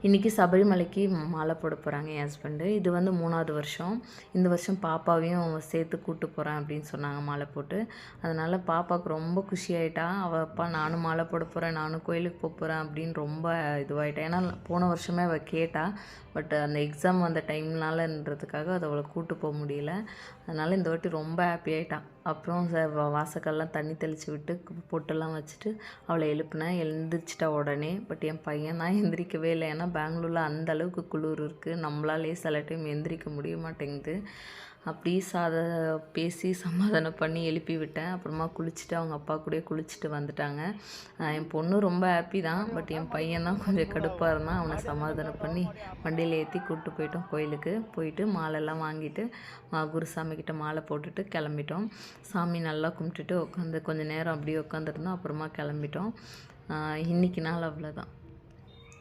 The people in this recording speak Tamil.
இன்றைக்கி சபரிமலைக்கு மாலை போட போகிறாங்க என் ஹஸ்பண்டு. இது வந்து 3வது வருஷம். இந்த வருஷம் பாப்பாவையும் சேர்த்து கூட்டு போகிறேன் அப்படின்னு சொன்னாங்க மாலை போட்டு. அதனால் பாப்பாவுக்கு ரொம்ப குஷியாயிட்டா. அவள் அப்பா நானும் மாலை போட போகிறேன், நானும் கோயிலுக்கு போகிறேன் அப்படின்னு ரொம்ப இதுவாகிட்டா. ஏன்னா போன வருஷமே அவள் கேட்டா. பட் அந்த எக்ஸாம் வந்த டைம்னாலன்றதுக்காக அதை அவளை கூட்டு போக முடியல. அதனால் இந்த வாட்டி ரொம்ப ஹாப்பி ஆகிட்டான். அப்புறம் வாசக்கெல்லாம் தண்ணி தெளித்து விட்டு பொட்டெல்லாம் வச்சுட்டு அவளை எழுப்பினேன். எழுந்திரிச்சிட்டா உடனே. பட் என் பையன் தான் எந்திரிக்கவே இல்லை. ஏன்னா பெங்களூரில் அந்த அளவுக்கு குளிர் இருக்குது. நம்மளாலே சில டைம் எந்திரிக்க முடிய மாட்டேங்குது. அப்படி பேசி சமாதானம் பண்ணி எழுப்பி விட்டேன். அப்புறமா குளிச்சுட்டு அவங்க அப்பா கூடயே குளிச்சுட்டு வந்துட்டாங்க. என் பொண்ணு ரொம்ப ஹாப்பி தான். பட் என் பையன் தான் கொஞ்சம் கடுப்பாக இருந்தான். அவனை சமாதானம் பண்ணி வண்டியில் ஏற்றி கூப்பிட்டு போயிட்டோம் கோயிலுக்கு. போயிட்டு மாலைலாம் வாங்கிட்டு குருசாமிக்கிட்ட மாலை போட்டுட்டு கிளம்பிட்டோம். சாமி நல்லா கும்பிட்டுட்டு உட்காந்து கொஞ்சம் நேரம் அப்படியே உட்காந்துருந்தோம். அப்புறமா கிளம்பிட்டோம். இன்றைக்கி நாள் அவ்வளோதான்.